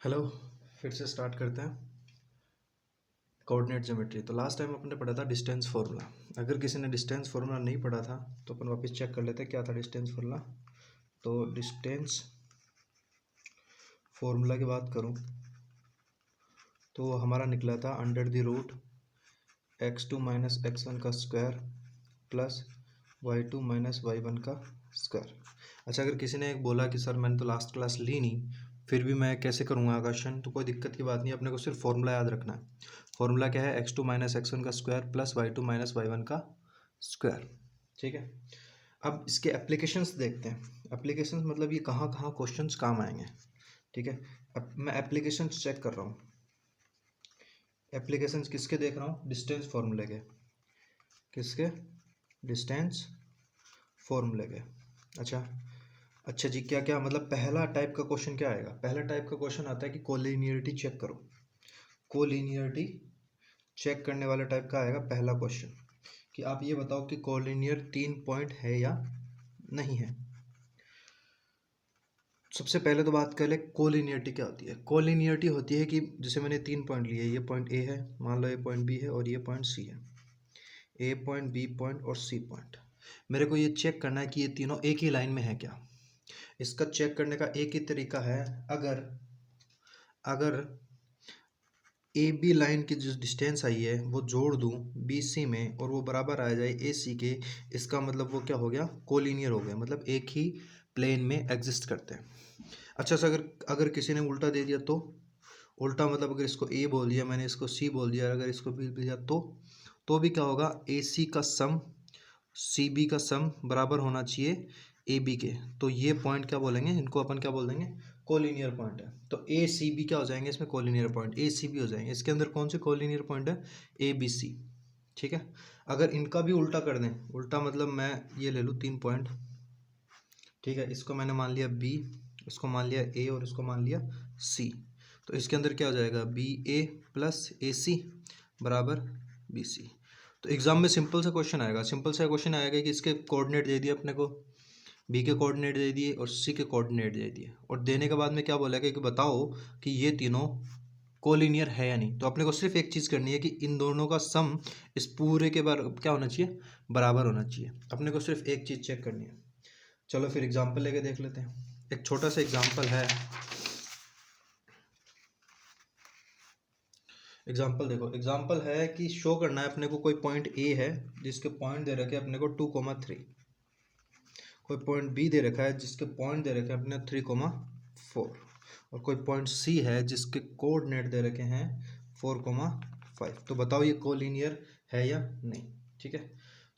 Hello. फिर से start करते हैं कोऑर्डिनेट ज्योमेट्री। तो लास्ट टाइम अपने पढ़ा था डिस्टेंस फार्मूला। अगर किसी ने डिस्टेंस फार्मूला नहीं पढ़ा था तो अपन वापस चेक कर लेते हैं क्या था डिस्टेंस फार्मूला। तो डिस्टेंस फार्मूला की बात करूं तो हमारा निकला था under the root x2 minus x1 का square plus y2 minus y1 का स्क्वायर। अच्छा, अगर किसी ने एक बोला कि सर मैंने तो लास्ट क्लास ली नहीं, फिर भी मैं कैसे करूँगा क्वेश्चन, तो कोई दिक्कत की बात नहीं, अपने को सिर्फ फॉर्मूला याद रखना है। फॉर्मूला क्या है? x2 माइनस x1 का square plus y2 minus y1 का स्क्वायर। ठीक है। अब इसके एप्लीकेशंस देखते हैं। एप्लीकेशंस मतलब ये कहाँ कहाँ क्वेश्चंस काम आएंगे। ठीक है। अब मैं एप्लीकेशंस चेक कर रहा हूँ। एप्लीकेशंस किसके देख रहा हूँ? डिस्टेंस फॉर्मूले के। किसके? डिस्टेंस फॉर्मूले के। अच्छा जी, क्या क्या मतलब पहला टाइप का क्वेश्चन क्या आएगा? पहला टाइप का क्वेश्चन आता है कि कोलिनियरिटी चेक करो। कोलिनियरिटी चेक करने वाला टाइप का आएगा पहला क्वेश्चन कि आप ये बताओ कि कोलिनियर 3 पॉइंट है या नहीं है। सबसे पहले तो बात कर ले कोलिनियरिटी क्या होती है। कोलिनियरिटी होती है कि जैसे मैंने 3 पॉइंट लिए, ये पॉइंट ए है, मान लो ये पॉइंट बी है और ये पॉइंट सी है। ए पॉइंट, बी पॉइंट और सी पॉइंट। मेरे को ये चेक करना है कि ये तीनों एक ही लाइन में है क्या। इसका चेक करने का एक ही तरीका है, अगर ए बी लाइन की जो डिस्टेंस आई है वो जोड़ दूं बी सी में और वो बराबर आ जाए ए सी के, इसका मतलब वो क्या हो गया? कोलिनियर हो गया, मतलब एक ही प्लेन में एग्जिस्ट करते हैं। अच्छा से अगर अगर किसी ने उल्टा दे दिया तो उल्टा मतलब अगर इसको ए बोल दिया मैंने, इसको सी बोल दिया, अगर इसको बी दिया तो भी क्या होगा? ए सी का सम सी बी का सम बराबर होना चाहिए ए बी के। तो ये पॉइंट क्या बोलेंगे? इनको अपन क्या बोल देंगे? कोलिनियर पॉइंट है। तो ए सी बी क्या हो जाएंगे? इसमें collinear point A C B हो जाएंगे। इसके अंदर कौन से कोलिनियर पॉइंट है? A B C. ठीक है। अगर इनका भी उल्टा कर दें, उल्टा मतलब मैं ये ले लूँ 3 पॉइंट। ठीक है, इसको मैंने मान लिया बी, इसको मान लिया ए और इसको मान लिया सी। तो इसके अंदर क्या हो जाएगा? बी ए प्लस ए सी बराबर बी सी। तो एग्जाम में सिंपल सा क्वेश्चन आएगा, सिंपल सा क्वेश्चन आएगा कि इसके कोऑर्डिनेट दे दिए अपने को, बी के कोऑर्डिनेट दे दिए और सी के कोऑर्डिनेट दे दिए, और देने के बाद में क्या बोलेगा कि बताओ कि ये तीनों कोलिनियर है या नहीं। तो अपने को सिर्फ एक चीज़ करनी है कि इन दोनों का सम इस पूरे के बार क्या होना चाहिए? बराबर होना चाहिए। अपने को सिर्फ एक चीज़ चेक करनी है। चलो फिर एग्जाम्पल लेके देख लेते हैं। एक छोटा सा एग्जाम्पल है। एग्जाम्पल देखो, एग्जाम्पल है कि शो करना है अपने को कोई पॉइंट ए है जिसके पॉइंट दे रखे हैं अपने को 2,3। कोई पॉइंट बी दे रखा है जिसके पॉइंट दे रखे हैं अपने 3,4। और कोई पॉइंट सी है जिसके कोऑर्डिनेट दे रखे हैं 4,5। तो बताओ ये कोलिनियर है या नहीं। ठीक है।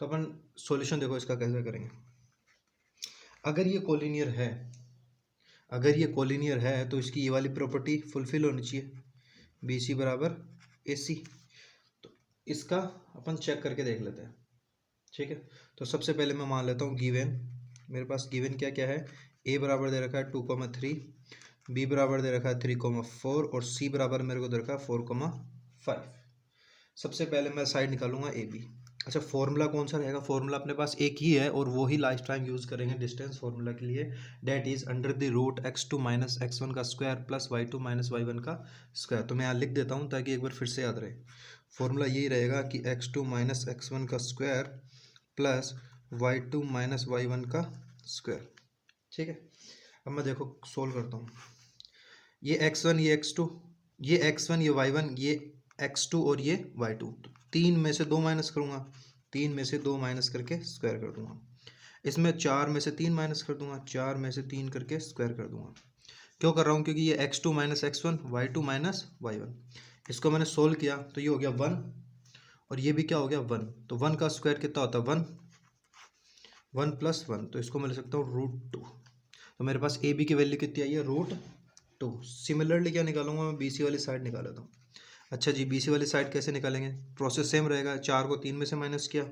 तो अपन सॉल्यूशन देखो इसका कैसे करेंगे। अगर ये कोलिनियर है, अगर ये कोलिनियर है तो इसकी ये वाली प्रॉपर्टी फुलफिल होनी चाहिए, बी सी बराबर ए सी। तो इसका अपन चेक करके देख लेते हैं। ठीक है। तो सबसे पहले मैं मान लेता हूँ गिवन, मेरे पास गिवन क्या क्या है? ए बराबर दे रखा है 2,3, बी बराबर दे रखा है 3,4 और सी बराबर मेरे को दे रखा है 4,5। सबसे पहले मैं साइड निकालूंगा ए बी। अच्छा, फॉर्मूला कौन सा रहेगा? फॉर्मूला अपने पास एक ही है और वो ही लास्ट टाइम यूज़ करेंगे डिस्टेंस फॉर्मूला के लिए। That is under the root x2 minus x1 का square plus y2 minus y1 का स्क्वायर। तो मैं यहाँ लिख देता हूँ ताकि एक बार फिर से याद रहे। फॉर्मूला यही रहेगा कि x2 माइनस x1 का square plus y2 minus y1 का स्क्वायर। ठीक है। अब मैं देखो सोल्व करता हूँ। ये x1, ये x2, ये x1, ये y1, ये x2 और ये y2। तो 3 में से 2 माइनस करूँगा, 3 में से 2 माइनस करके स्क्वायर कर दूंगा। इसमें 4 में से 3 माइनस कर दूंगा, 4 में से 3 करके स्क्वायर कर दूंगा। क्यों कर रहा हूँ? क्योंकि ये x2 minus x1, y2 minus y1, इसको मैंने सोल्व किया तो ये हो गया 1 और ये भी क्या हो गया 1। तो 1 का स्क्वायर कितना होता है? 1, 1 प्लस 1, तो इसको मैं लिख सकता हूँ √2। तो मेरे पास ए बी की वैल्यू कितनी आई है? √2। सिमिलरली क्या निकालूंगा मैं? बी सी वाली साइड निकाला था। अच्छा जी, बी सी वाली साइड कैसे निकालेंगे? प्रोसेस सेम रहेगा। 4 को 3 में से माइनस किया,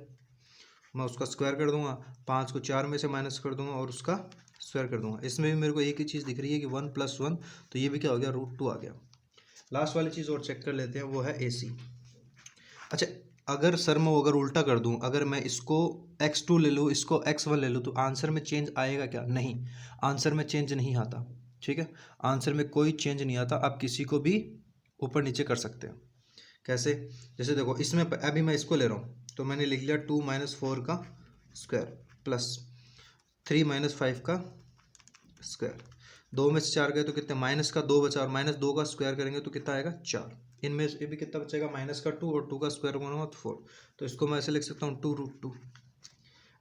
मैं उसका स्क्वायर कर दूंगा, 5 को 4 में से माइनस कर दूंगा और उसका स्क्वायर कर दूंगा। इसमें भी मेरे को एक ही चीज़ दिख रही है कि 1 प्लस 1, तो ये भी क्या हो गया? √2 आ गया। लास्ट वाली चीज़ और चेक कर लेते हैं, वो है ए सी। अच्छा, अगर सर मैं अगर उल्टा कर दूं, अगर मैं इसको x2 ले लूँ, इसको x1 ले लूँ, तो आंसर में चेंज आएगा क्या? नहीं, आंसर में चेंज नहीं आता। ठीक है, आंसर में कोई चेंज नहीं आता, आप किसी को भी ऊपर नीचे कर सकते हो। कैसे? जैसे देखो इसमें अभी मैं इसको ले रहा हूँ, तो मैंने लिख लिया 2 - 4 का स्क्वायर प्लस 3 - 5 का स्क्वायर। 2 में से 4 गए तो कितने, माइनस का 2 बचा, और -2 का स्क्वायर करेंगे तो कितना आएगा 4। इनमें से भी कितना बचेगा, माइनस का 2 और 2 का स्क्वायर करूँगा तो 4। तो इसको मैं ऐसे लिख सकता हूँ 2√2।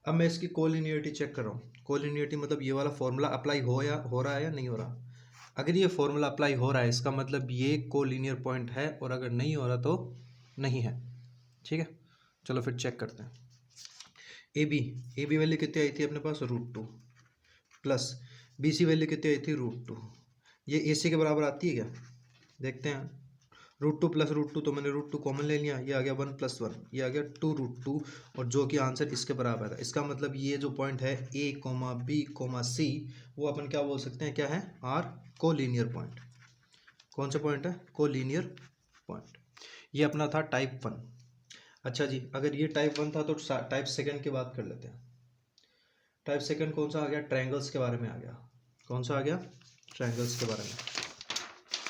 अब मैं इसकी कोलिनियरिटी चेक कर रहा हूँ। कोलिनियरिटी मतलब ये वाला फॉर्मूला अप्लाई हो रहा है या नहीं हो रहा। अगर ये फॉर्मूला अप्लाई हो रहा है इसका मतलब ये कोलिनियर पॉइंट है, और अगर नहीं हो रहा तो नहीं है। ठीक है, चलो फिर चेक करते हैं। ए बी वैल्यू कितनी आई थी अपने पास, √2 प्लस बी सी वैल्यू कितनी आई थी, √2। ये ए सी के बराबर आती है क्या, देखते हैं। √2 प्लस √2, तो मैंने √2 कॉमन ले लिया, ये आ गया 1 + 1, ये आ गया 2√2, और जो कि आंसर इसके बराबर है। इसका मतलब ये जो पॉइंट है ए बी सी, वो अपन क्या बोल सकते हैं, क्या है, आर कोलिनियर पॉइंट। कौन सा पॉइंट है, कोलिनियर पॉइंट। ये अपना था टाइप 1। अच्छा जी, अगर ये टाइप 1 था तो टाइप सेकंड की बात कर लेते हैं। टाइप सेकंड कौन सा आ गया, ट्रायंगल्स के बारे में आ गया। कौन सा आ गया, ट्रायंगल्स के बारे में।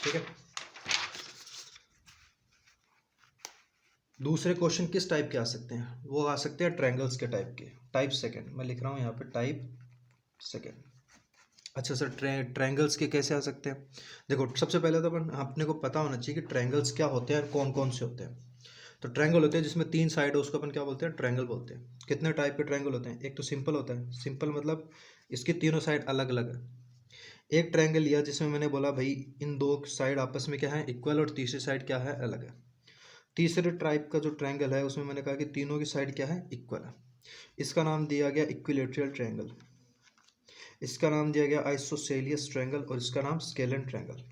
ठीक है, दूसरे क्वेश्चन किस टाइप के आ सकते हैं, वो आ सकते हैं ट्रायंगल्स के टाइप के। टाइप सेकंड मैं लिख रहा हूँ यहाँ पे, टाइप सेकंड। अच्छा सर, ट्रायंगल्स के कैसे आ सकते हैं। देखो सबसे पहले तो अपन अपने को पता होना चाहिए कि ट्रायंगल्स क्या होते हैं और कौन कौन से होते हैं। तो ट्रायंगल होते हैं जिसमें 3 साइड है, उसको अपन क्या बोलते हैं, ट्रायंगल बोलते हैं। कितने टाइप के ट्रायंगल होते हैं, एक तो सिंपल होता है। सिंपल मतलब इसकी तीनों साइड अलग अलग है। एक ट्रायंगल लिया जिसमें मैंने बोला भाई इन दो साइड आपस में क्या है, इक्वल, और तीसरी साइड क्या है, अलग है। तीसरे टाइप का जो ट्रायंगल है उसमें मैंने कहा कि तीनों की साइड क्या है, इक्वल है। इसका नाम दिया गया इक्विलैटरल ट्रायंगल, इसका नाम दिया गया आइसोसेलियस ट्रायंगल, और इसका नाम स्केलन ट्रायंगल।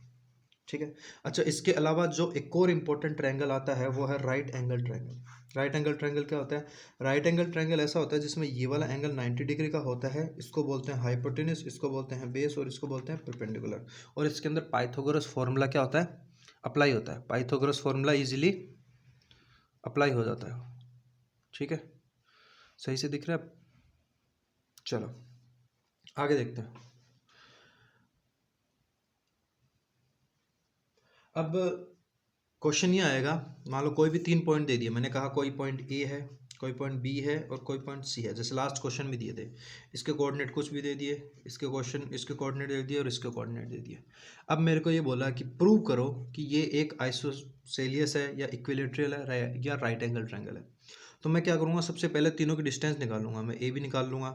ठीक है। अच्छा, इसके अलावा जो एक और इम्पोर्टेंट ट्रायंगल आता है वो है right angle triangle. Right angle triangle क्या होता है, राइट एंगल ट्रायंगल ऐसा होता है जिसमें ये वाला एंगल 90 डिग्री का होता है। इसको बोलते हैं हाइपोटेन्यूस, इसको बोलते हैं बेस, और इसको बोलते हैं परपेंडिकुलर। और इसके अंदर पाइथागोरस फॉर्मूला क्या होता है, अप्लाई होता है। पाइथागोरस फॉर्मूला इजीली अप्लाई हो जाता है। ठीक है, सही से दिख रहा है। चलो आगे देखते हैं। अब क्वेश्चन ये आएगा, मान लो कोई भी 3 पॉइंट दे दिए। मैंने कहा कोई पॉइंट ए है, कोई पॉइंट बी है, और कोई पॉइंट सी है। जैसे लास्ट क्वेश्चन में दिए थे, इसके कोऑर्डिनेट कुछ भी दे दिए, इसके कोऑर्डिनेट दे दिए, और इसके कोऑर्डिनेट दे दिए। अब मेरे को ये बोला कि प्रूव करो कि ये एक आइसोसेलियस है, या इक्विलैटरल है, या राइट एंगल ट्रायंगल है। तो मैं क्या करूँगा, सबसे पहले तीनों की डिस्टेंस निकालूंगा। मैं ए भी निकाल लूँगा,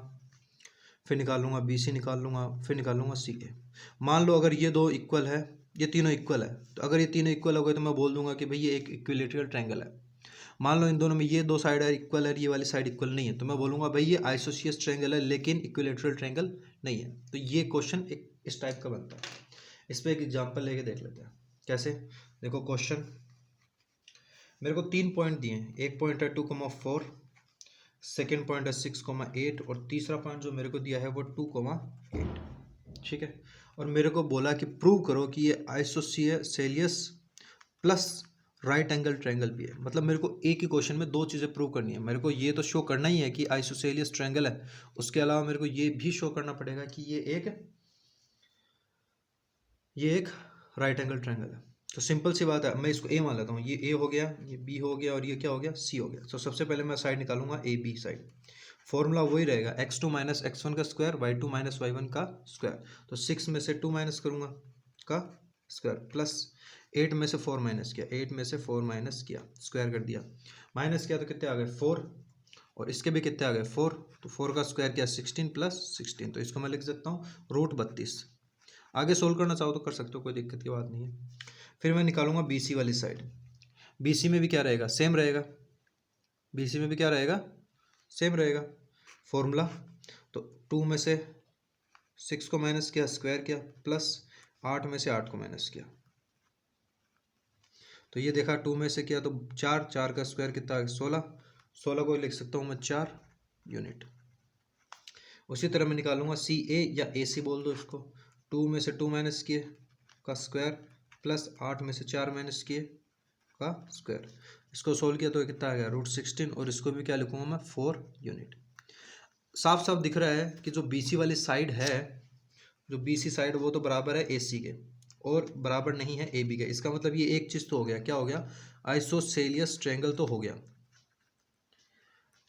फिर निकालूंगा बी सी निकाल लूँगा, फिर निकालूंगा सी ए। मान लो अगर ये दो इक्वल है, ये तीनों इक्वल है, तो अगर ये तीनों इक्वल हो गए तो मैं बोल दूंगा कि भाई ये एक इक्विलैटरल ट्रायंगल है। मान लो इन दोनों में ये दो साइड है इक्वल है, ये वाली साइड इक्वल नहीं है, तो मैं बोलूंगा भाई ये आइसोसियस ट्रायंगल है लेकिन इक्विलैटरल ट्रायंगल नहीं है। तो ये क्वेश्चन एक इस टाइप का बनता है। इस पर एक एग्जाम्पल लेके देख लेते हैं कैसे। देखो क्वेश्चन, मेरे को 3 पॉइंट दिए हैं। एक पॉइंट है 2,4, सेकेंड पॉइंट है 6,8, और तीसरा पॉइंट जो मेरे को दिया है वो 2,8। ठीक है, और मेरे को बोला कि प्रूव करो कि ये isosceles plus right angle triangle भी है। मतलब मेरे को एक ही क्वेश्चन में दो चीज़ें प्रूव करनी है। मेरे को ये तो शो करना ही है कि आइसोसेलियस ट्रायंगल है, उसके अलावा मेरे को ये भी शो करना पड़ेगा कि ये एक राइट एंगल ट्रायंगल है। तो सिंपल सी बात है, मैं इसको ए मान लेता हूँ। ये ए हो गया, ये बी हो गया, और ये क्या हो गया, सी हो गया। तो सबसे पहले मैं साइड निकालूंगा ए बी साइड। फॉर्मूला वही रहेगा, x2 - x1 का स्क्वायर, y2 - y1 का स्क्वायर। तो 6 में से 2 माइनस करूंगा का स्क्वायर, प्लस 8 में से 4 माइनस किया, 8 में से 4 माइनस किया, स्क्वायर कर दिया। माइनस किया तो कितने आ गए 4, और इसके भी कितने आ गए 4। तो 4 का स्क्वायर किया 16 + 16। तो इसको मैं लिख सकता हूँ √32। आगे सोल्व करना चाहो तो कर सकते हो, कोई दिक्कत की बात नहीं है। फिर मैं निकालूंगा बी सी वाली साइड। बी सी में भी क्या रहेगा, सेम रहेगा। बी सी में भी क्या रहेगा, सेम रहेगा फॉर्मूला। तो 2 में से 6 को माइनस किया, स्क्वायर किया, प्लस 8 में से 8 को माइनस किया। तो ये देखा 2 में से किया तो 4, 4 का स्क्वायर कितना है 16, 16 को लिख सकता हूँ मैं 4 यूनिट। उसी तरह मैं निकालूंगा सी ए, या ए सी बोल दो इसको। 2 में से 2 माइनस किए का स्क्वायर, प्लस 8 में से 4 माइनस किए का स्क्वायर। इसको सोल्व किया तो कितना आ गया √16, और इसको भी क्या लिखूंगा मैं 4 यूनिट। साफ साफ दिख रहा है कि जो BC वाली साइड है जो बी सी साइड वो तो बराबर है ए सी के और बराबर नहीं है ए बी के। इसका मतलब ये एक चीज़ तो हो गया, क्या हो गया, आइसोसेलियस ट्रायंगल तो हो गया,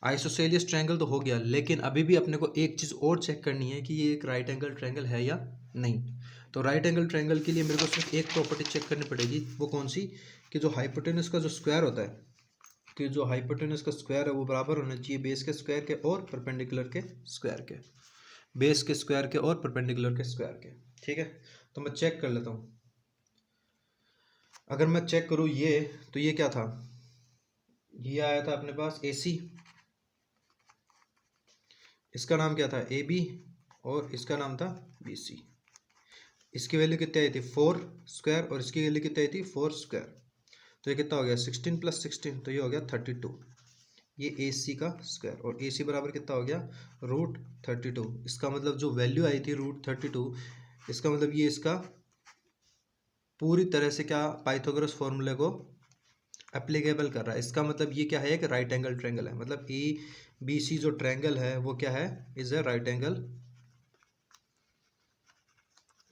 आइसोसेलियस ट्रायंगल तो हो गया। लेकिन अभी भी अपने को एक चीज़ और चेक करनी है कि ये एक राइट एंगल ट्रायंगल है या नहीं। तो राइट एंगल ट्रायंगल के लिए मेरे को सिर्फ एक प्रॉपर्टी चेक करनी पड़ेगी, वो कौन सी, कि जो हाइपोटेनस का जो स्क्वायर होता है, कि जो हाइपोटेनस का स्क्वायर है वो बराबर होना चाहिए बेस के स्क्वायर के और परपेंडिकुलर के स्क्वायर के, बेस के स्क्वायर के और परपेंडिकुलर के स्क्वायर के। ठीक है, तो मैं चेक कर लेता हूँ। अगर मैं चेक करूँ ये, तो ये क्या था, ये आया था अपने पास ए सी, इसका नाम क्या था ए बी, और इसका नाम था बी सी। इसकी वैल्यू कितनी आई थी 4 स्क्वायर, और इसकी वैल्यू कितनी आई थी 4 स्क्वायर। तो ये कितना हो गया 16 + 16, तो ये हो गया 32। ये ए सी का स्क्वायर, और ए सी बराबर कितना हो गया √32। इसका मतलब जो वैल्यू आई थी √32, इसका मतलब ये इसका पूरी तरह से क्या पाइथागोरस फॉर्मूले को एप्लीकेबल कर रहा है। इसका मतलब ये क्या है, एक राइट एंगल ट्रायंगल है। मतलब ए बी सी जो ट्रायंगल है वो क्या है, is a right angle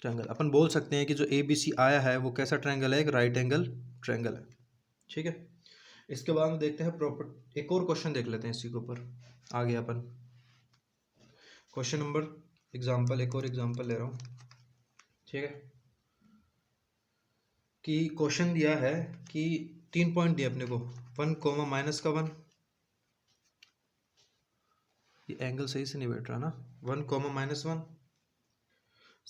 triangle. अपन बोल सकते हैं कि जो ए बी सी आया है वो कैसा ट्रायंगल है, एक राइट एंगल ट्रायंगल है। ठीक है, इसके बाद हम देखते हैं प्रॉपर, एक और क्वेश्चन देख लेते हैं इसी के ऊपर। आगे अपन क्वेश्चन नंबर एग्जाम्पल, एक और एग्जाम्पल ले रहा हूँ। ठीक है, कि क्वेश्चन दिया है कि 3 पॉइंट दिए अपने को, 1 कोमा -1, ये एंगल सही से नहीं बैठ रहा ना, 1 कोमा -1।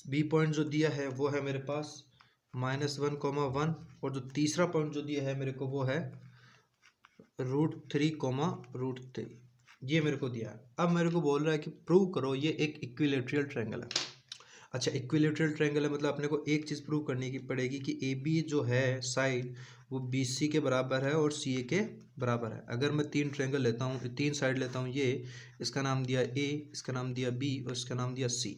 बी पॉइंट जो दिया है वो है मेरे पास -1, और जो तीसरा पॉइंट जो दिया है मेरे को वो है √3, ये मेरे को दिया है। अब मेरे को बोल रहा है कि प्रूव करो ये एक इक्विलेटरल ट्रायंगल है। अच्छा, इक्विलेटरल ट्रायंगल है मतलब अपने को एक चीज़ प्रूव करने की पड़ेगी कि ए बी जो है साइड वो बी सी के बराबर है और सी ए के बराबर है। अगर मैं 3 ट्रायंगल लेता हूँ, 3 साइड लेता हूँ, ये इसका नाम दिया ए, इसका नाम दिया बी और इसका नाम दिया सी।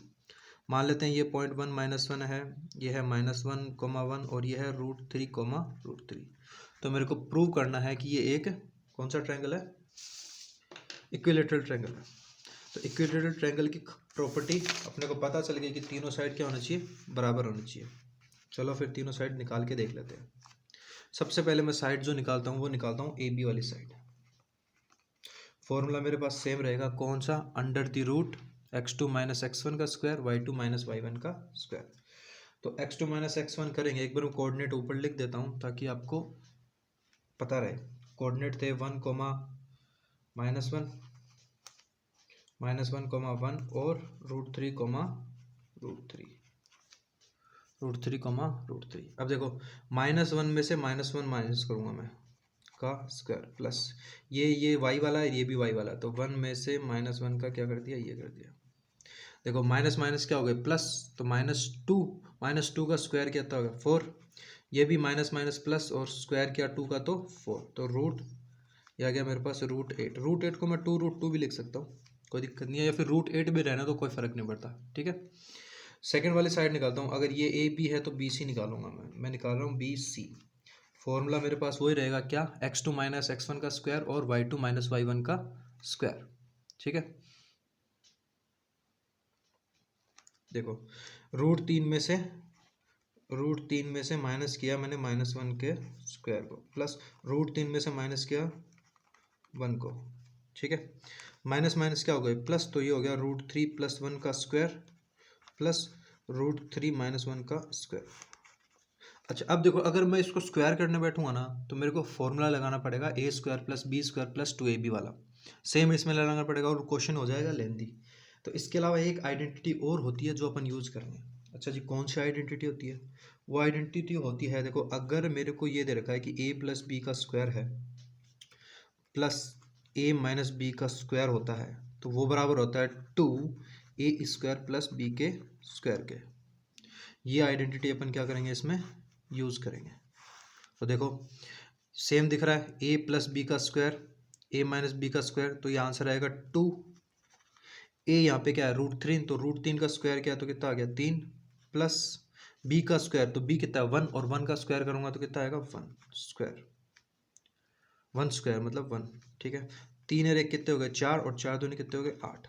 मान लेते हैं ये .1 -1 है, ये है -1, और ये है √3, तो मेरे को प्रूव करना है कि ये एक कौन सा ट्रायंगल है, इक्विलेटरल ट्रायंगल है। तो इक्विलेटरल ट्रायंगल की प्रॉपर्टी अपने को पता चल गई कि तीनों साइड क्या होना चाहिए, बराबर होनी चाहिए। चलो फिर तीनों साइड निकाल के देख लेते हैं। सबसे पहले मैं साइड जो निकालता हूँ वो निकालता हूँ ए बी वाली साइड। फॉर्मूला मेरे पास सेम रहेगा, कौन सा, √x2 - x1 का स्क्वायर, y2 - y1 का स्क्वायर। तो x2 - x1 करेंगे, एक बार मैं कोऑर्डिनेट ऊपर लिख देता हूँ ताकि आपको पता रहे। कोऑर्डिनेट थे 1, -1, -1, और √3, अब देखो -1 में से -1 माइनस करूँगा मैं का स्क्वायर, प्लस ये y वाला है, ये भी y वाला है, तो 1 में से -1 का क्या कर दिया, ये कर दिया। देखो माइनस माइनस क्या हो गया प्लस, तो -2 का स्क्वायर क्या होगा 4, ये भी माइनस माइनस प्लस, और स्क्वायर किया 2 का तो 4, तो ये आ गया मेरे पास √8 को मैं 2√2 भी लिख सकता हूँ, कोई दिक्कत नहीं है, या फिर √8 भी रहना तो कोई फर्क नहीं पड़ता। ठीक है, सेकंड वाली साइड निकालता हूँ। अगर ये ए बी है तो बी सी निकालूंगा मैं निकाल रहा हूँ बी सी। फॉर्मूला मेरे पास वही रहेगा, क्या, x2 - x1 का स्क्वायर और y2 - y1 का स्क्वायर। ठीक है, देखो √3 में से माइनस किया मैंने -1 के स्क्वायर को, प्लस √3 में से माइनस किया 1 को। ठीक है, माइनस माइनस क्या हो गया प्लस, तो ये हो गया √3 + 1 का स्क्वायर प्लस √3 - 1 का स्क्वायर। अच्छा, अब देखो अगर मैं इसको स्क्वायर करने बैठूंगा ना तो मेरे को फॉर्मूला लगाना पड़ेगा a² + b² + 2ab वाला, सेम इसमें लगाना पड़ेगा और क्वेश्चन हो जाएगा लेंदी। तो इसके अलावा एक आइडेंटिटी और होती है जो अपन यूज़ करेंगे। अच्छा जी, कौन सी आइडेंटिटी होती है, वो आइडेंटिटी होती है, देखो अगर मेरे को ये दे रखा है कि a + b का स्क्वायर है प्लस a - b का स्क्वायर होता है, तो वो बराबर होता है 2a² + b के स्क्वायर के। ये आइडेंटिटी अपन क्या करेंगे, इसमें यूज़ करेंगे। तो देखो सेम दिख रहा है, a + b का स्क्वायर, a - b का स्क्वायर, तो ये आंसर आएगा 2। a यहाँ पे क्या है √3, तो √3 का स्क्वायर क्या है, तो कितना आ गया 3, प्लस b का स्क्वायर, तो b कितना है 1, और 1 का स्क्वायर करूँगा तो कितना आएगा 1 स्क्वायर मतलब 1। ठीक है, 3 और 1 कितने हो गए 4, और 4 दूनी कितने हो गए 8।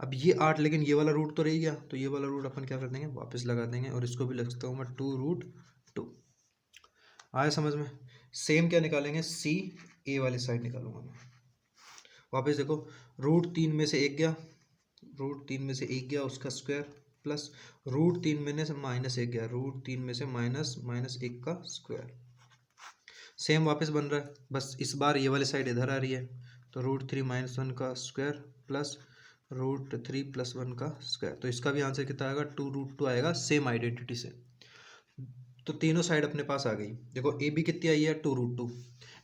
अब ये 8 लेकिन ये वाला रूट तो रह गया, तो ये वाला रूट अपन क्या कर देंगे, वापस लगा देंगे और इसको भी लिख सकता हूँ मैं 2√2। आया समझ में। सेम क्या निकालेंगे, सी ए वाली साइड निकालूंगा मैं। वापस देखो, √3 में से एक गया, √3 में से एक गया उसका स्क्वायर, प्लस √3 में से माइनस एक गया, √3 में से माइनस एक का स्क्वायर। सेम वापस बन रहा है, बस इस बार ये वाली साइड इधर आ रही है, तो √3 - 1 का स्क्वायर प्लस √3 + 1 का स्क्वायर। तो इसका भी आंसर कितना आएगा, 2√2 आएगा, सेम आइडेंटिटी से। तो तीनों साइड अपने पास आ गई। देखो ए बी कितनी आई है, 2√2,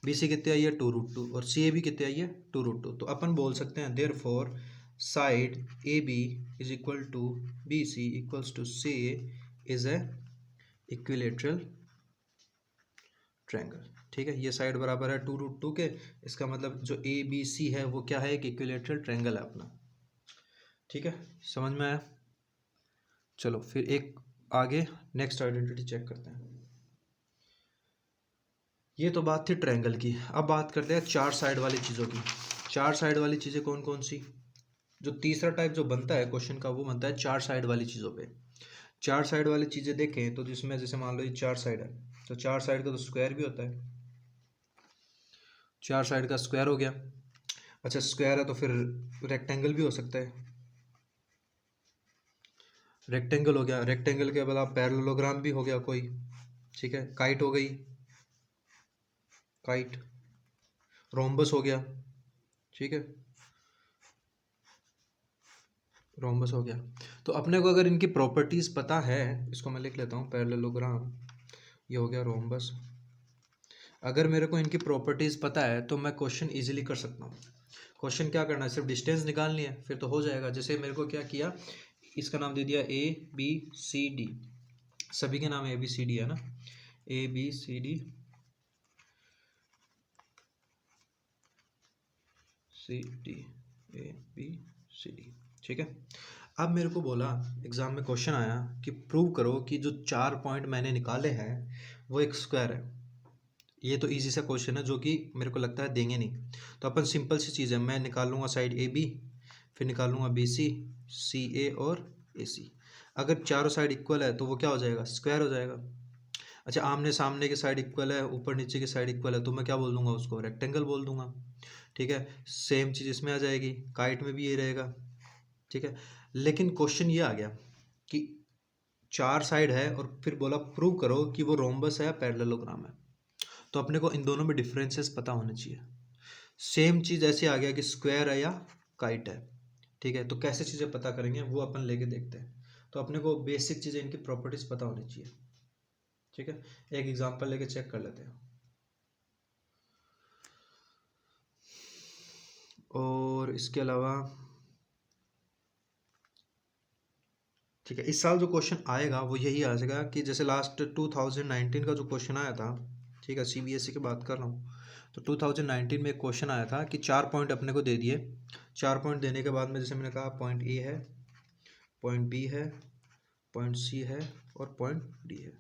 बी सी कितनी आई है, 2√2, और सी ए बी कितनी आई है, 2√2। तो अपन बोल सकते हैं therefore side A B is equal to B C equals to C A is a equilateral triangle. ठीक है, ये साइड बराबर है 2√2 के, इसका मतलब जो ए बी सी है वो क्या है, एक इक्विलेटरल ट्रायंगल है अपना। ठीक है, समझ में आया। चलो फिर एक आगे नेक्स्ट आइडेंटिटी चेक करते हैं। ये तो बात थी ट्रायंगल की, अब बात करते हैं चार साइड वाली चीज़ों की। चार साइड वाली चीज़ें कौन कौन सी, जो तीसरा टाइप जो बनता है क्वेश्चन का वो बनता है चार साइड वाली चीज़ों पे। चार साइड वाली चीज़ें देखें तो जिसमें जैसे मान लो ये चार साइड है, तो चार साइड का तो स्क्वायर भी होता है, चार साइड का स्क्वायर हो गया। अच्छा स्क्वायर है तो फिर रेक्टेंगल भी हो सकता है, रेक्टेंगल हो गया, रेक्टेंगल के बाद पैरेललोग्राम भी हो गया कोई। ठीक है, काइट हो गई, काइट, रोम्बस हो गया। ठीक है, रोम्बस हो गया। तो अपने को अगर इनकी प्रॉपर्टीज़ पता है, इसको मैं लिख लेता हूँ पैरेललोग्राम, ये हो गया रोम्बस। अगर मेरे को इनकी प्रॉपर्टीज़ पता है तो मैं क्वेश्चन इजीली कर सकता हूँ। क्वेश्चन क्या करना है, सिर्फ डिस्टेंस निकालनी है, फिर तो हो जाएगा। जैसे मेरे को क्या किया, इसका नाम दे दिया ए बी सी डी, सभी के नाम ए बी सी डी है ना, A B C D C D, A B C D. ठीक है, अब मेरे को बोला एग्जाम में क्वेश्चन आया कि प्रूव करो कि जो 4 पॉइंट मैंने निकाले हैं वो एक स्क्वायर है। ये तो इजी सा क्वेश्चन है जो कि मेरे को लगता है देंगे नहीं। तो अपन सिंपल सी चीज़ है, मैं निकालूंगा साइड ए बी, फिर निकालूंगा बी सी, सी ए और ए सी। अगर चारों साइड इक्वल है तो वो क्या हो जाएगा, स्क्वायर हो जाएगा। अच्छा आमने सामने की साइड इक्वल है, ऊपर नीचे की साइड इक्वल है, तो मैं क्या बोल दूंगा उसको, रेक्टेंगल बोल दूंगा। ठीक है, सेम चीज़ इसमें आ जाएगी, काइट में भी ये रहेगा। ठीक है, लेकिन क्वेश्चन ये आ गया कि चार साइड है और फिर बोला प्रूव करो कि वो रोम्बस है या पैरेललोग्राम है। तो अपने को इन दोनों में डिफरेंसेस पता होने चाहिए। सेम चीज़ ऐसे आ गया कि स्क्वायर है या काइट है। ठीक है, तो कैसे चीज़ें पता करेंगे वो अपन लेके देखते हैं। तो अपने को बेसिक चीज़ें इनकी प्रॉपर्टीज़ पता होनी चाहिए। ठीक है, एक एग्जांपल लेके चेक कर लेते हैं। और इसके अलावा ठीक है, इस साल जो क्वेश्चन आएगा वो यही आ जाएगा कि जैसे लास्ट 2019 का जो क्वेश्चन आया था, ठीक है सीबीएसई की बात कर रहा हूँ, तो 2019 में एक क्वेश्चन आया था कि 4 पॉइंट अपने को दे दिए। 4 पॉइंट देने के बाद में जैसे मैंने कहा पॉइंट ए है, पॉइंट बी है, पॉइंट सी है और पॉइंट डी है।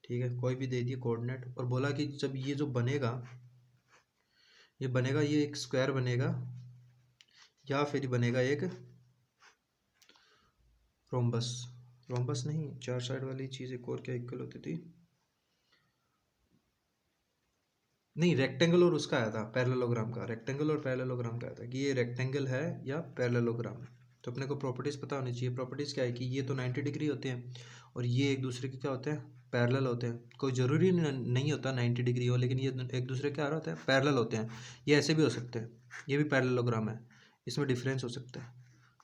ठीक है, कोई भी दे दिए कोऑर्डिनेट और बोला कि जब ये जो बनेगा, ये बनेगा, ये एक स्क्वायर बनेगा या फिर बनेगा एक रोम्बस। रोम्बस नहीं, चार साइड वाली चीज़ एक और क्या इक्वल होती थी, नहीं रेक्टेंगल और उसका आया था पैरेललोग्राम का, रेक्टेंगल और पैरेललोग्राम का आया था कि ये रेक्टेंगल है या पैरेललोग्राम है। तो अपने को प्रॉपर्टीज़ पता होनी चाहिए। प्रॉपर्टीज़ क्या है कि ये तो 90 डिग्री होते हैं और ये एक दूसरे के क्या होते हैं, पैरेलल होते हैं। कोई ज़रूरी नहीं होता 90 डिग्री हो, लेकिन ये एक दूसरे के होते हैं, पैरेलल होते हैं। ये ऐसे भी हो सकते हैं, ये भी पैरेललोग्राम है, इसमें डिफरेंस हो सकता है।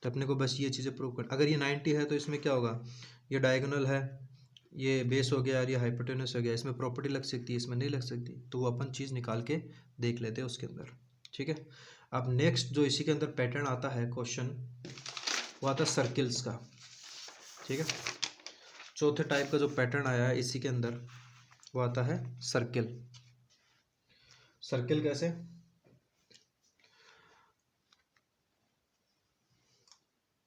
तो अपने को बस ये चीज़ें प्रूव कर, अगर ये 90 है तो इसमें क्या होगा, ये डायगोनल है, ये बेस हो गया और ये हाइपोटेनस हो गया, इसमें प्रॉपर्टी लग सकती है, इसमें नहीं लग सकती। तो वो अपन चीज़ निकाल के देख लेते हैं उसके अंदर। ठीक है, अब नेक्स्ट जो इसी के अंदर पैटर्न आता है क्वेश्चन, वो आता है सर्किल्स का। ठीक है, चौथे टाइप का जो पैटर्न आया है इसी के अंदर वो आता है सर्किल। सर्किल कैसे,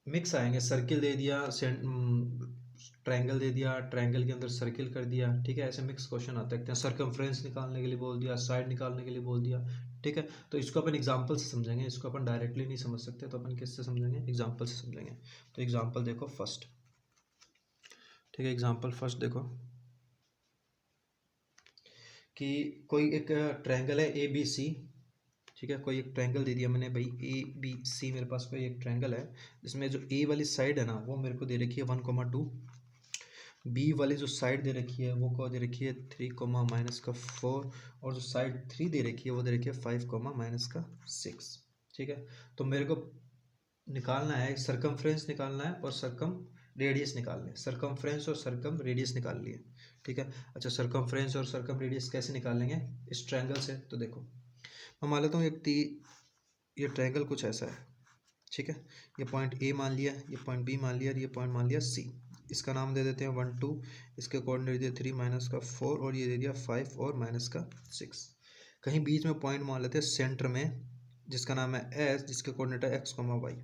मिक्स आएंगे, सर्किल दे दिया, ट्रायंगल दे दिया, ट्रायंगल के अंदर सर्किल कर दिया, ठीक है, ऐसे मिक्स क्वेश्चन आते हैं। सर्कमफ्रेंस निकालने के लिए बोल दिया, साइड निकालने के लिए बोल दिया, ठीक है। तो इसको अपन एग्जांपल से समझेंगे, इसको अपन डायरेक्टली नहीं समझ सकते, तो अपन किससे समझेंगे, एग्जांपल से समझेंगे। तो एग्जांपल देखो फर्स्ट, ठीक है, एग्जांपल फर्स्ट देखो कि कोई एक ट्रायंगल है ए बी सी, ठीक है, कोई एक ट्रायंगल दे दिया मैंने भाई ए बी सी, मेरे पास कोई एक ट्रायंगल है जिसमें जो ए वाली साइड है ना वो मेरे को दे रखी है 1,2, बी वाली जो साइड दे रखी है वो को दे रखी है 3,-4, और जो साइड 3 दे रखी है वो दे रखी है 5,-6, ठीक है। तो मेरे को निकालना है, सरकमफ्रेंस निकालना है और सरकम रेडियस निकालना है। सरकमफ्रेंस और सरकम रेडियस निकाल लिए, ठीक है। अच्छा, सरकमफ्रेंस और सरकम रेडियस कैसे निकालेंगे, इस ट्रायंगल से। तो देखो मैं मान लेता हूँ ये ट्रायंगल कुछ ऐसा है, ठीक है। ये पॉइंट ए मान लिया, ये पॉइंट बी मान लिया, और ये पॉइंट मान लिया सी। इसका नाम दे देते हैं 1 2, इसके कोऑर्डिनेट दे दिया 3-4, और ये दे दिया 5 और -6। कहीं बीच में पॉइंट मान लेते हैं सेंटर में, जिसका नाम है एस, जिसके कोऑर्डिनेट है x, y।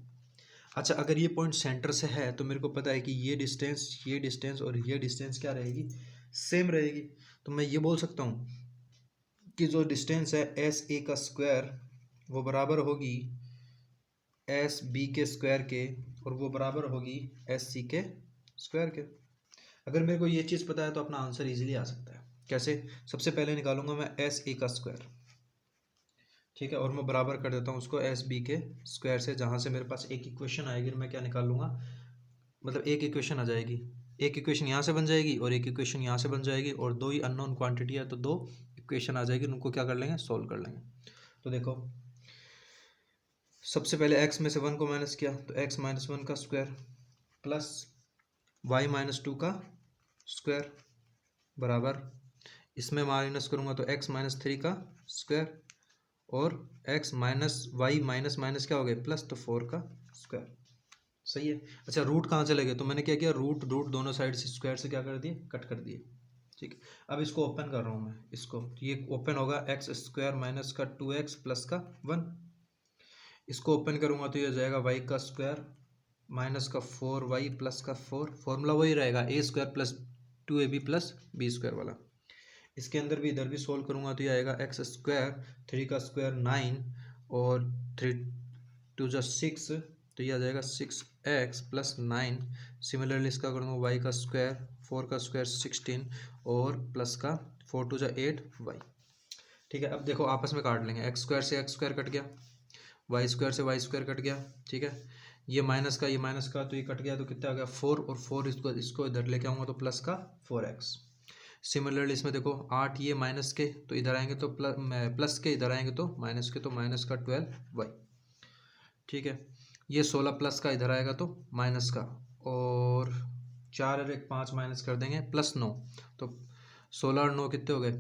अच्छा, अगर ये पॉइंट सेंटर से है तो मेरे को पता है कि ये डिस्टेंस और ये डिस्टेंस क्या रहेगी, सेम रहेगी। तो मैं ये बोल सकता हूँ कि जो डिस्टेंस है एस ए का स्क्वायर वो बराबर होगी एस बी के स्क्वायर के, और वो बराबर होगी एस सी के स्क्वायर के। अगर मेरे को ये चीज़ पता है तो अपना आंसर इजीली आ सकता है। कैसे, सबसे पहले निकालूंगा मैं एस ए का स्क्वायर, ठीक है, और मैं बराबर कर देता हूँ उसको एस बी के स्क्वायर से, जहाँ से मेरे पास एक इक्वेशन आएगी। मैं क्या निकाल लूँगा, मतलब एक इक्वेशन आ जाएगी, एक इक्वेशन यहाँ से बन जाएगी और एक इक्वेशन यहाँ से बन जाएगी, और दो ही अननोन क्वांटिटी है तो दो इक्वेशन आ जाएगी, उनको क्या कर लेंगे, सोल्व कर लेंगे। तो देखो सबसे पहले x में से 1 को माइनस किया तो x -1 का स्क्वायर प्लस y -2 का स्क्वायर बराबर, इसमें माइनस करूँगा तो x -3 का स्क्वायर, और x minus y minus minus क्या हो गया प्लस, तो 4 का स्क्वायर। सही है। अच्छा, रूट कहाँ से लगे, तो मैंने क्या किया, रूट दोनों साइड से स्क्वायर से क्या कर दिए, कट कर दिए, ठीक है। अब इसको ओपन कर रहा हूँ मैं, इसको, ये ओपन होगा एक्स स्क्वायर माइनस का 2x प्लस का 1। इसको ओपन करूँगा तो ये हो जाएगा y का स्क्वायर माइनस का 4y प्लस का 4, फॉर्मूला वही रहेगा A square plus 2ab plus B square वाला। इसके अंदर भी इधर भी सोल्व करूँगा तो ये आएगा एक्स स्क्वायर 3 का स्क्वायर 9, और 3 2 6, तो ये आ जाएगा 6x प्लस 9। सिमिलरली इसका करूँगा वाई का स्क्वायर 4 का स्क्वायर 16, और प्लस का 4 2 8y, ठीक है। अब देखो आपस में काट लेंगे, एक्स स्क्वायर से एक्स स्क्वायर कट गया, वाई स्क्वायर से वाई स्क्वायर कट गया, ठीक है। ये माइनस का तो ये कट गया, तो कितना आ गया 4, और 4 इसको इधर लेके आऊँगा तो प्लस का 4x। सिमिलरली इसमें देखो 8 ये माइनस के तो इधर आएंगे तो प्लस के इधर आएंगे तो माइनस के, तो माइनस का 12y, ठीक है। ये 16 प्लस का इधर आएगा तो माइनस का, और 4 और 1 5 माइनस कर देंगे प्लस 9, तो 16 और 9 कितने हो गए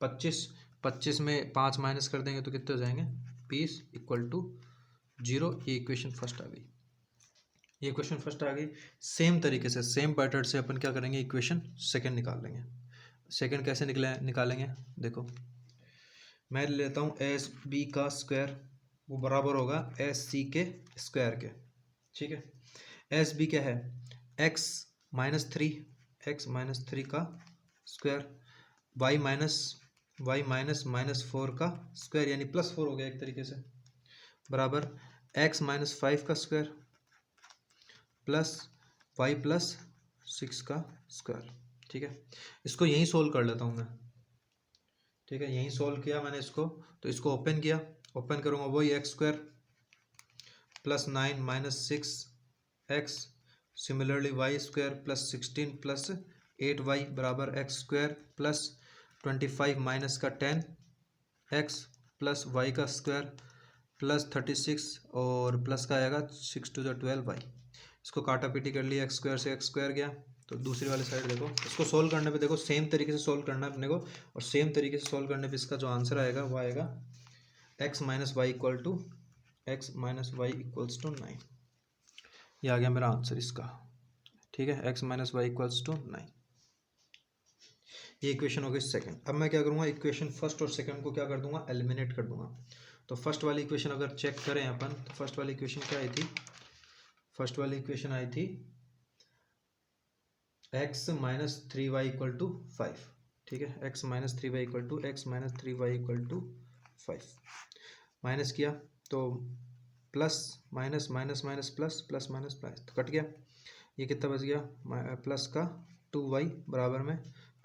25, 25 में 5 माइनस कर देंगे तो कितने हो जाएंगे 20 इक्वल टू 0। ये इक्वेशन फर्स्ट आ गई, ये इक्वेशन फर्स्ट आ गई। सेम तरीके से सेम पैटर्न से अपन क्या करेंगे, इक्वेशन सेकंड निकाल लेंगे। सेकंड कैसे निकालेंगे, देखो मैं लेता हूँ एस बी का स्क्वायर, वो बराबर होगा एस सी के स्क्वायर के, ठीक है। एस बी क्या है, एक्स माइनस थ्री का स्क्वायर, वाई माइनस 4 का स्क्वायर, यानी +4 हो गया एक तरीके से, बराबर एक्स -5 का स्क्वायर प्लस वाई प्लस 6 का स्क्वायर, ठीक है। इसको यहीं सोल्व कर लेता हूँ मैं, ठीक है, यहीं सोल्व किया मैंने इसको, तो इसको ओपन किया, ओपन करूँगा वही x square plus 9 minus 6x, similarly y square plus 16 plus 8y बराबर एक्स स्क्वायर प्लस 25 माइनस का 10x प्लस वाई का स्क्वायर प्लस 36, और प्लस का आएगा 6 2 12y। इसको काटा पीटी कर लिया, एक्स स्क्वायर से एक्स स्क्वायर गया, तो दूसरी वाली साइड देखो, इसको सोल्व करने पे देखो सेम तरीके से सोल्व करना है अपने को, और सेम तरीके से सोल्व करने पे इसका जो आंसर आएगा वो आएगा x minus y equal to 9। ये आ गया मेरा आंसर इसका, ठीक है, x minus y equals to 9। ये इक्वेशन हो गई सेकंड। अब मैं क्या करूँगा, इक्वेशन फर्स्ट और सेकंड को क्या कर दूंगा, एलिमिनेट कर दूंगा। तो फर्स्ट वाली इक्वेशन अगर चेक करें अपन, तो फर्स्ट वाली इक्वेशन क्या आई थी, फर्स्ट वाली इक्वेशन आई थी x minus 3y equal to 5, ठीक है, x minus 3y equal to x minus 3y equal to 5। Minus किया तो plus minus minus minus plus plus minus plus तो कट गया, ये कितना बच गया प्लस का 2y बराबर में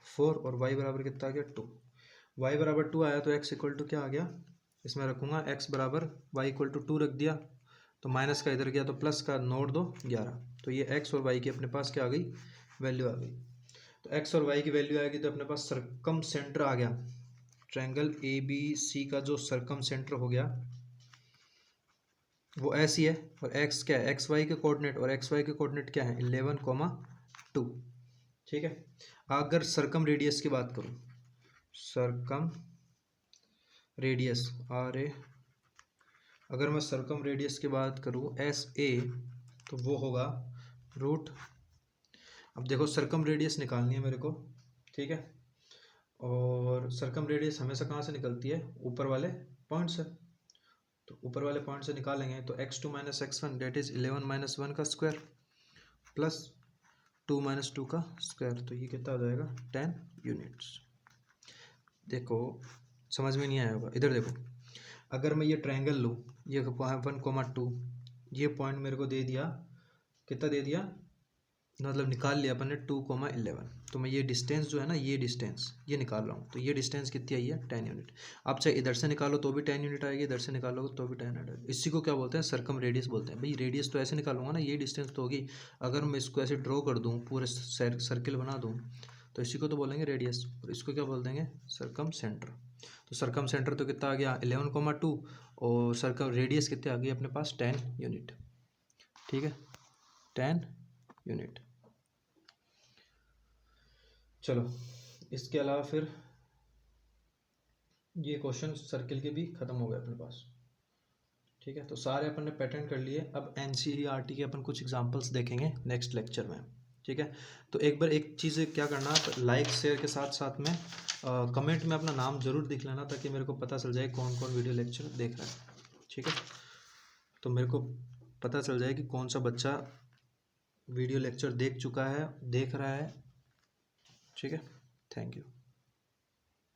4 और y बराबर कितना आ गया 2। y बराबर 2 आया तो x इक्वल टू क्या आ गया, इसमें रखूँगा x बराबर y इक्वल टू 2 रख दिया, तो माइनस का इधर गया तो प्लस का नोट दो 11, तो ये x और y की अपने पास क्या आ गई, वैल्यू आ गई। तो x और y की वैल्यू आएगी तो अपने पास सर्कम सेंटर आ गया, ट्रायंगल ABC का जो सर्कम सेंटर हो गया वो ऐसी है, और x क्या है, xy के कोऑर्डिनेट, और xy के कोऑर्डिनेट क्या है 11,2, ठीक है। अगर सर्कम रेडियस की बात करूँ, सर्कम रेडियस अगर मैं सर्कम रेडियस की बात करूँ SA, तो वो होगा रूट, अब देखो सर्कम रेडियस निकालनी है मेरे को, ठीक है, और सर्कम रेडियस हमेशा कहाँ से निकलती है, ऊपर वाले पॉइंट से, तो ऊपर वाले पॉइंट से निकालेंगे तो x2 minus x1 date is 11 minus 1 का स्क्वायर प्लस 2 माइनस 2 का स्क्वायर, तो ये कितना हो जाएगा 10 यूनिट्स। देखो समझ में नहीं आया होगा, इधर देखो, अगर मैं ये ट्रायंगल लूँ, ये 1,2, ये पॉइंट मेरे को दे दिया, कितना दे दिया, मतलब निकाल लिया अपन ने 2,11, तो मैं ये डिस्टेंस जो है ना, ये डिस्टेंस ये निकाल रहा हूँ, तो ये डिस्टेंस कितनी आई है 10 यूनिट। आप चाहे इधर से निकालो तो भी 10 यूनिट आएगी, इधर से निकालोगे तो भी 10 यूनिट आएगी। इसी को क्या बोलते हैं, सर्कम रेडियस बोलते हैं। भाई रेडियस तो ऐसे निकालूंगा ना, ये डिस्टेंस तो होगी, अगर मैं इसको ऐसे ड्रॉ कर दूँ, पूरे सर्किल बना दूँ, तो इसी को तो बोलेंगे रेडियस, और इसको क्या बोल देंगे, सर्कम सेंटर। तो सर्कम सेंटर तो कितना आ गया 11,2, और सर्कम रेडियस कितने आ गई अपने पास 10 यूनिट, ठीक है, 10 यूनिट। चलो इसके अलावा फिर ये क्वेश्चन सर्किल के भी ख़त्म हो गए अपने पास, ठीक है। तो सारे अपन ने पैटर्न कर लिए, अब NCERT के अपन कुछ एग्जांपल्स देखेंगे नेक्स्ट लेक्चर में, ठीक है। तो एक बार एक चीज़ क्या करना, लाइक शेयर के साथ साथ में कमेंट में अपना नाम ज़रूर लिख लेना, ताकि मेरे को पता चल जाए कौन कौन वीडियो लेक्चर देख रहा है, ठीक है। तो मेरे को पता चल जाए कि कौन सा बच्चा वीडियो लेक्चर देख चुका है, देख रहा है, ठीक है। Thank you.